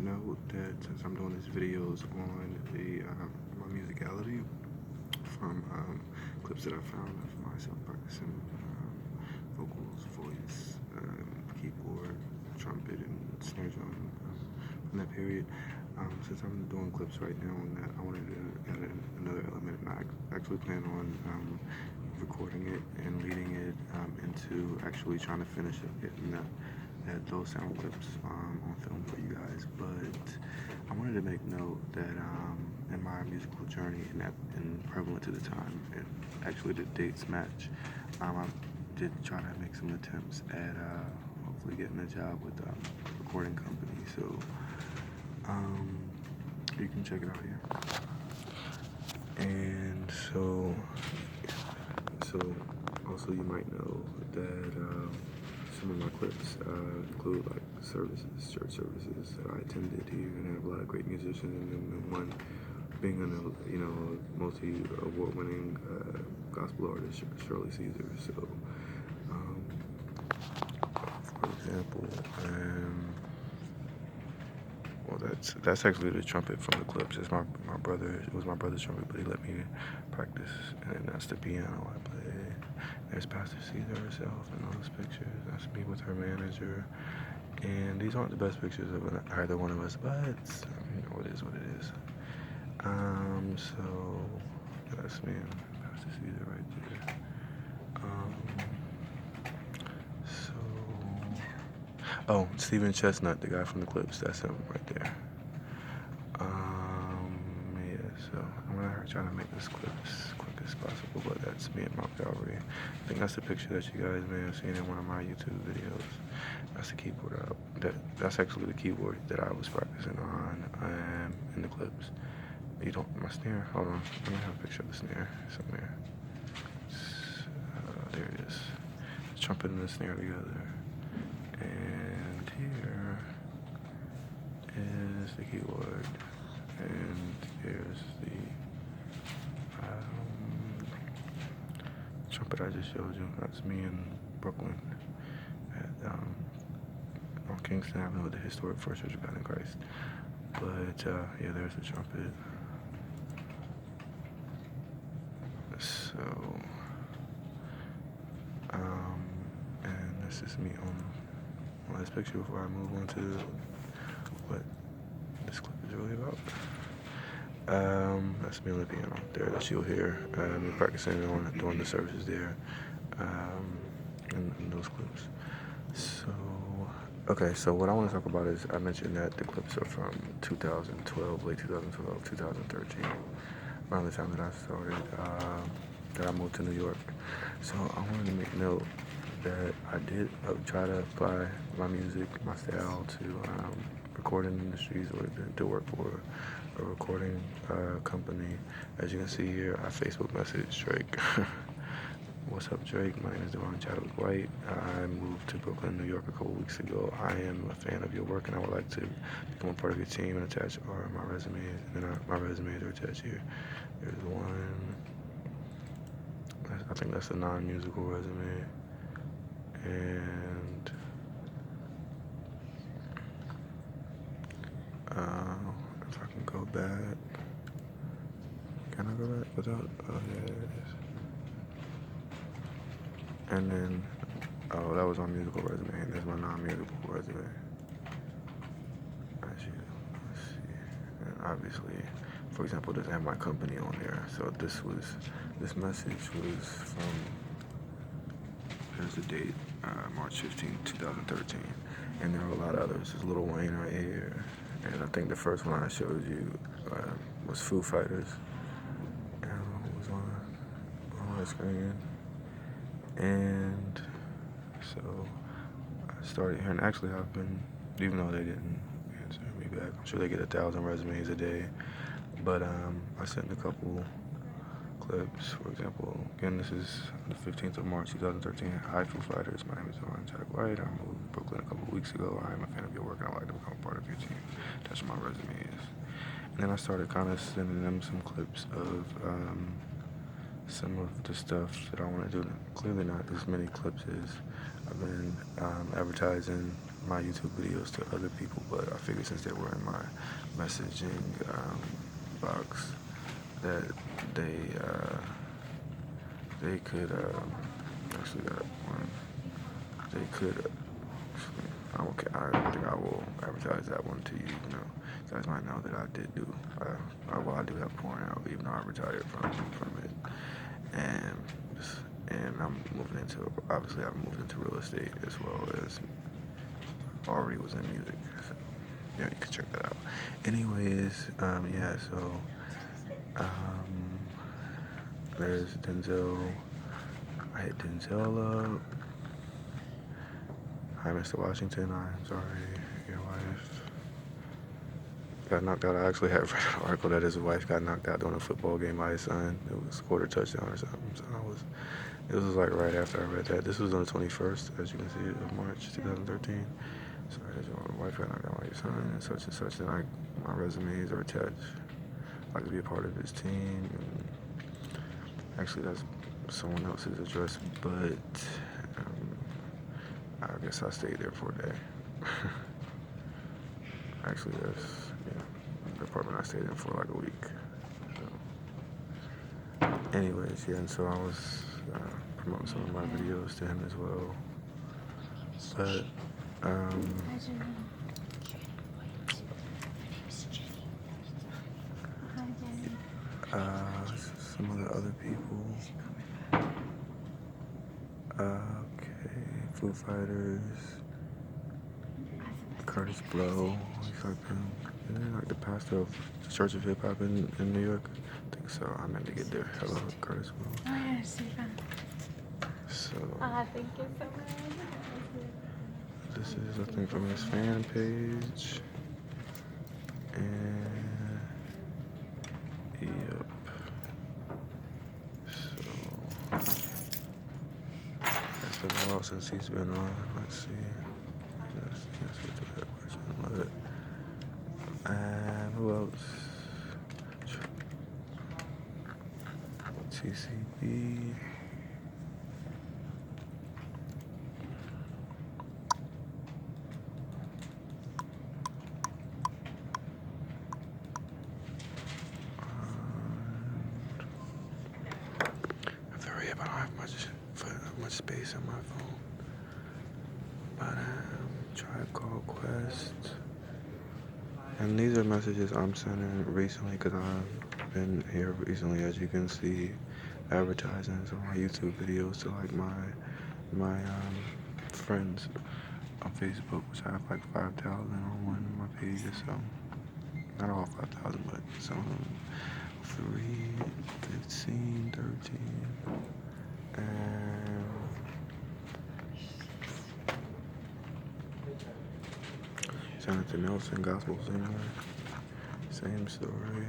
note that since I'm doing these videos on the my musicality from clips that I found of myself practicing vocals, voice, keyboard, trumpet, and snare drum from that period. Since I'm doing clips right now on that, I wanted to add another element, and I actually plan on recording it and leading it into actually trying to finish up getting those sound clips on film for you guys. But I wanted to make note that in my musical journey and prevalent to the time, and actually the dates match, I did try to make some attempts at hopefully getting a job with a recording company. So you can check it out here. And so also you might know that some of my clips include like church services that I attended here, and have a lot of great musicians in them. And one being a multi-award-winning gospel artist, Shirley Caesar. So, for example, well, that's actually the trumpet from the clips. It's my brother. It was my brother's trumpet, but he let me practice, and that's the piano I play. There's Pastor Caesar herself in those pictures. That's me with her manager. And these aren't the best pictures of either one of us, but it is what it is. So that's me and Pastor Caesar right there. Stephen Chestnut, the guy from the clips, that's him right there. So I'm gonna try to make this clip as quick as possible, but that's me at Mount Calvary. I think that's the picture that you guys may have seen in one of my YouTube videos. That's the keyboard that's actually the keyboard that I was practicing on in the clips. My snare, hold on, let me have a picture of the snare somewhere. There it is. The trumpet and the snare together. And here is the keyboard. And here's the trumpet I just showed you. That's me in Brooklyn at on Kingston Avenue with the historic First Church of God in Christ. But yeah, there's the trumpet. So and this is me on this picture before I move on to what this clip is really about. That's me on the piano there that you'll hear me practicing doing the services there in those clips. So what I want to talk about is, I mentioned that the clips are from 2012, late 2012, 2013, around the time that I started, that I moved to New York. So I wanted to make note that I did try to apply my music, my style to recording industries, or to work for a recording company. As you can see here, I Facebook messaged Drake. What's up, Drake? My name is Davon C White. I moved to Brooklyn, New York a couple weeks ago. I am a fan of your work, and I would like to become a part of your team and attach my resumes. And then my resumes are attached here. There's one. I think that's a non-musical resume. And if I can go back, can I go back without? Oh yeah, there it is. And then, that was my musical resume, and there's my non-musical resume. Let's see. And obviously, for example, it doesn't have my company on there. So this message was from, here's the date, March 15, 2013. And there are a lot of others. There's Lil Wayne right here. And I think the first one I showed you was Foo Fighters. And it was on my screen. And so I started here, and actually I've been, even though they didn't answer me back, I'm sure they get 1,000 resumes a day, but I sent a couple clips. For example, again, this is the 15th of March 2013. Hi, Foo Fighters. My name is Davon C White. I moved to Brooklyn a couple weeks ago. I am a fan of your work, and I would like to become a part of your team. That's what my resume is. And then I started kind of sending them some clips of some of the stuff that I want to do. Clearly not as many clips as I've been advertising my YouTube videos to other people, but I figured since they were in my messaging box that they could actually got one. They could. I think I will advertise that one to you. You know, you guys might know that I did do. I do have porn out, even though I retired from it, and I'm moving into. Obviously, I've moved into real estate as well as already was in music. So, yeah, you can check that out. Anyways, yeah. So, there's Denzel. I hit Denzel up. Hi, Mr. Washington. I'm sorry, your wife got knocked out. I actually have read an article that his wife got knocked out during a football game by his son. It was a quarter touchdown or something. So it was like right after I read that. This was on the 21st, as you can see, of March 2013. Sorry, your wife got knocked out by your son and such and such. And my resumes are attached. I'd like to be a part of his team. And actually, that's someone else's address, but I guess I stayed there for a day. Actually, that's the apartment I stayed in for like a week. So, anyways, yeah, and so I was promoting some of my videos to him as well. But some of the other people. Okay, Foo Fighters. Curtis Blow, he's like the pastor of the Church of Hip Hop in New York. I think so. I meant to get there. Hello, Curtis Blow. Oh yeah, Stephen. So. Thank you so much. This is, I think, from his fan page. And yep. So it's been a while since he's been on. Let's see. And who else? TCB. I have to hurry up. I don't have much space on my phone. But Tribe Called Quest. And these are messages I'm sending recently because I've been here recently, as you can see, advertising some of my YouTube videos to like my friends on Facebook, which I have like 5,000 on one of my pages. So not all 5,000, but some of them 3, 15, 13, and Jonathan Nelson, Gospel Singer, same story.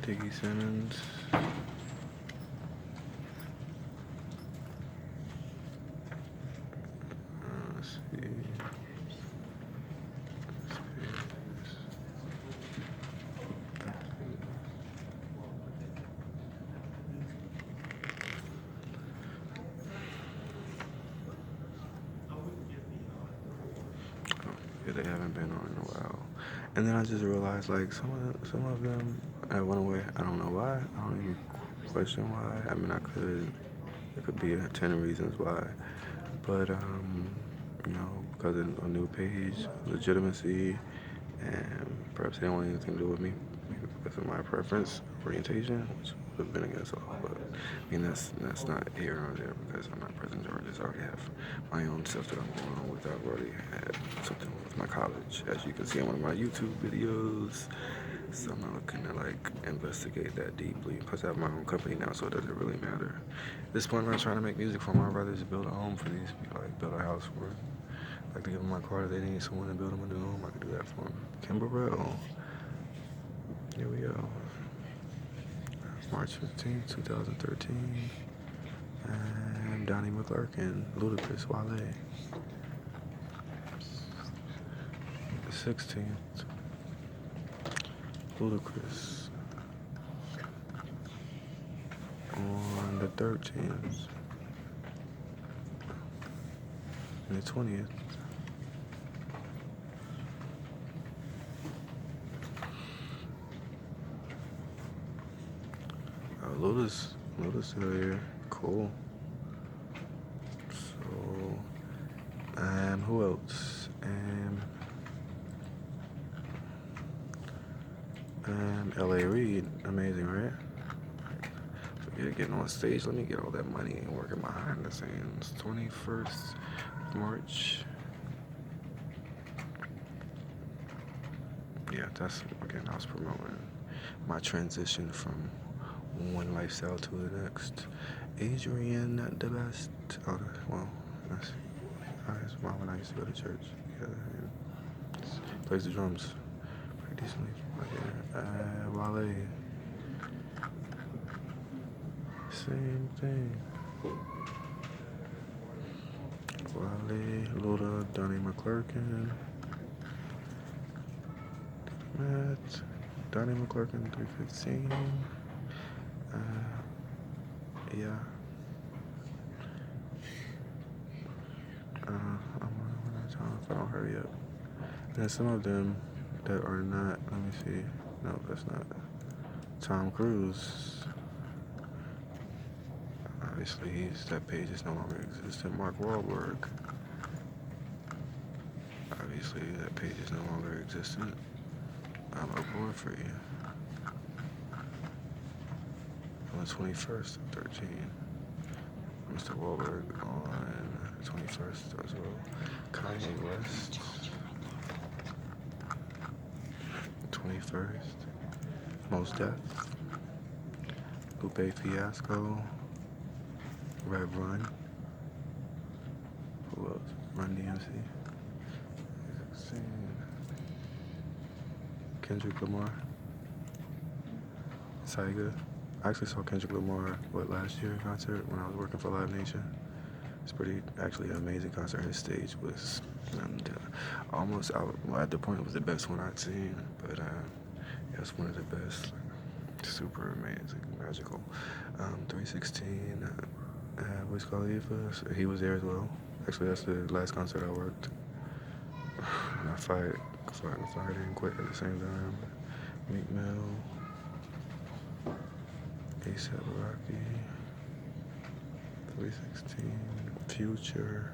Diggy Simmons. Let's see. Yeah, they haven't been on in a while. And then I just realized, like, some of them went away. I don't know why. I don't even question why. I mean, there could be 10 reasons why. But, you know, because of a new page, legitimacy, and perhaps they don't want anything to do with me because of my preference, orientation, which would have been against all. But I mean, that's not here or there because I'm not President George. I already have my own stuff that I'm going on with. I've already had something with my college, as you can see on one of my YouTube videos. So I'm not looking to like investigate that deeply. Plus, I have my own company now, so it doesn't really matter. At this point, I'm not trying to make music for my brothers, build a home for these people, like build a house for them. Like to give them my car if they need someone to build them a new home, I can do that for them. Kimberell. Here we go. March 15th, 2013. And Donnie McClurkin, Ludacris, Wale. The 16th. Ludacris. on the 13th and the 20th. Lotus still here. Cool. So, who else? L.A. Reid, amazing, right? Forget getting on stage. Let me get all that money and working behind the scenes. 21st March. Yeah, that's, again, I was promoting my transition from one lifestyle to the next. Adrian, the best. Oh, well, that's his mom and I used to go to church together. And plays the drums pretty decently. Wale. Same thing. Wale, Luda, Donnie McClurkin. Matt, Donnie McClurkin, 315. Yeah. I'm running time if I don't hurry up. And some of them that are not, let me see. No, that's not. Tom Cruise. Obviously, that page is no longer existent. Mark Wahlberg. Obviously, that page is no longer existent. I'm aboard for you. On the 21st of 13. Mr. Wahlberg on the 21st as well. Kanye West. 21st. Mos Def. Lupe Fiasco. Rev Run. Who else? Run DMC. Kendrick Lamar. Tyga. I actually saw Kendrick Lamar, last year concert when I was working for Live Nation. It's pretty, actually an amazing concert. His stage was almost, at the point it was the best one I'd seen, but yeah, it's one of the best. Super amazing, magical. 316, Wiz Khalifa, he was there as well. Actually, that's the last concert I worked. And I fired and quit at the same time. Meek Mill, A$AP Rocky, 316, Future,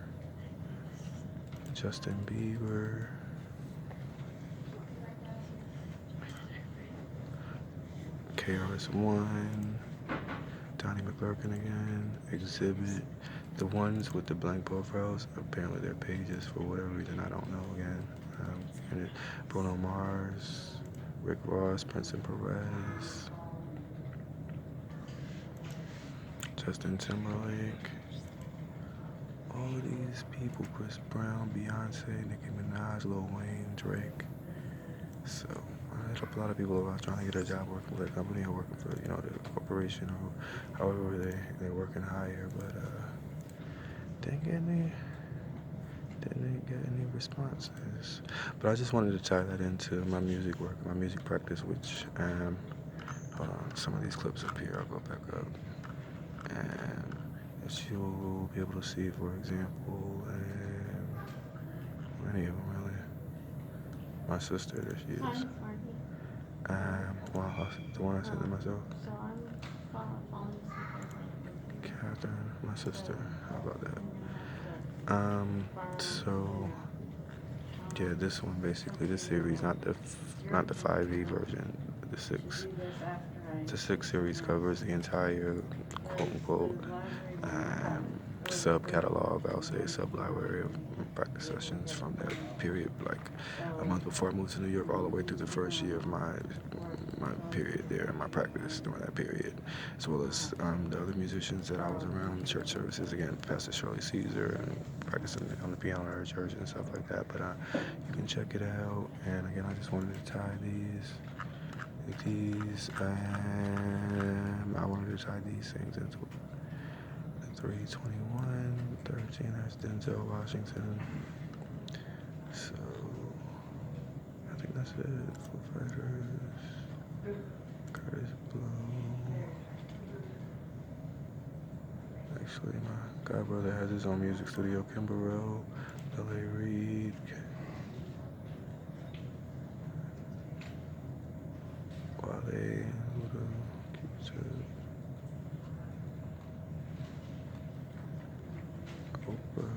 Justin Bieber, KRS-One, Donnie McClurkin again, Exhibit. The ones with the blank profiles, apparently their pages for whatever reason, I don't know again. Bruno Mars, Rick Ross, Prince and Perez, Justin Timberlake, all of these people, Chris Brown, Beyonce, Nicki Minaj, Lil Wayne, Drake. So a lot of people are trying to get a job working for their company or working for, the corporation or however they're working higher, but didn't get any responses. But I just wanted to tie that into my music work, my music practice, which hold on, some of these clips up here, I'll go back up. And as you'll be able to see, for example, many of them really. My sister, there she is. Well, the one I sent to myself. Catherine, my sister. How about that? So yeah, this one basically, this series, not the 5e version, the 6. The 6 series covers the entire quote-unquote sub-catalog, I'll say, sub-library of practice sessions from that period, like a month before I moved to New York, all the way through the first year of my period there, and my practice during that period, as well as the other musicians that I was around, church services, again, Pastor Shirley Caesar, and practicing on the piano at her church and stuff like that, but you can check it out, and again, I just wanted to tie these, I wanted to tie these things into 321, 13, that's Denzel Washington. So, I think that's it. Foo Fighters, Curtis Blow, actually. My god brother has his own music studio. Kimberell, L.A. Reid, Wale, Luda, Q-Tip, Oprah.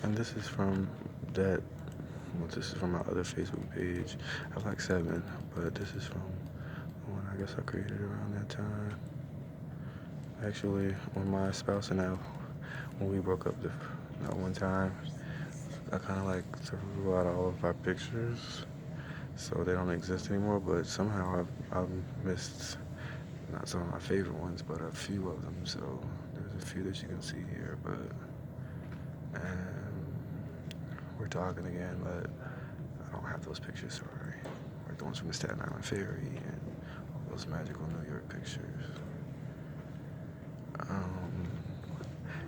And this is from that. Well, this is from my other Facebook page. I have like 7, but this is from one I guess I created around that time. Actually, when my spouse and I, when we broke up that one time, I kind of like threw out all of our pictures, so they don't exist anymore. But somehow I've missed not some of my favorite ones, but a few of them. So there's a few that you can see here, but we're talking again, but I don't have those pictures. Sorry, like the ones from the Staten Island Ferry and all those magical New York pictures.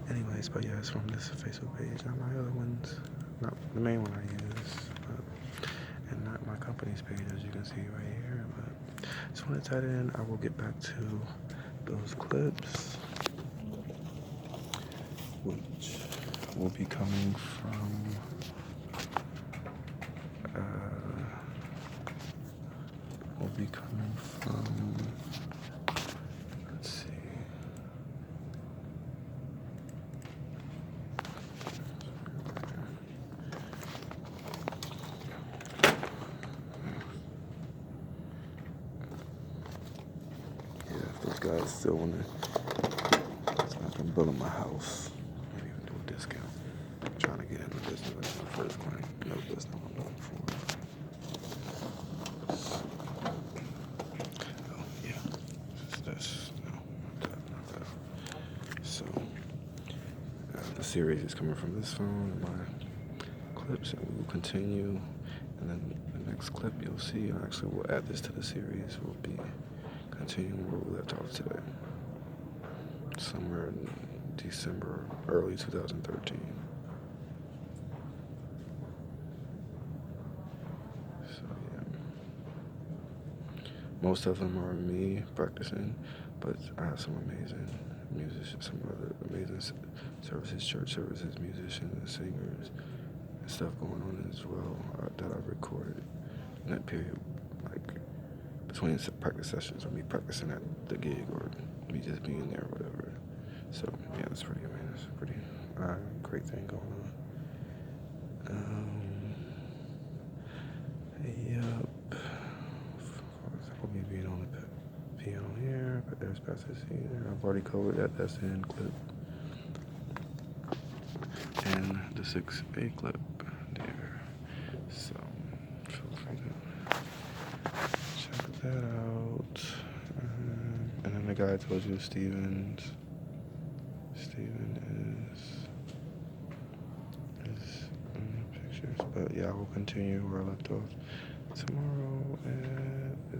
Anyways, but yeah, it's from this Facebook page, not my other ones, not the main one I use, and not my company's page, as you can see right here. But just want to tie it in. I will get back to those clips, which will be coming from let's see. Those guys still want to, I've been building my house. Maybe even do a discount. I'm trying to get into business. That's my first client. No, that's not what I'm looking for. Oh, yeah. That's, no, not that. So, the series is coming from this phone and my clips, and we will continue. And then the next clip you'll see, and actually we'll add this to the series, will be continuing where we left off today, somewhere in December, early 2013. So yeah, most of them are me practicing, but I have some amazing musicians, some other amazing services, church services, musicians, singers, and stuff going on as well that I've recorded in that period, like between practice sessions, or me practicing at the gig, or me just being there, or whatever. So yeah, that's pretty amazing. It's a pretty great thing going on. Yep. Me being on the piano here, but there's Pastor C there. I've already covered that. That's the end clip. And the 6A clip there. So feel free to check that out. And then the guy I told you, Steven is in the pictures. But yeah, I will continue where I left off tomorrow at the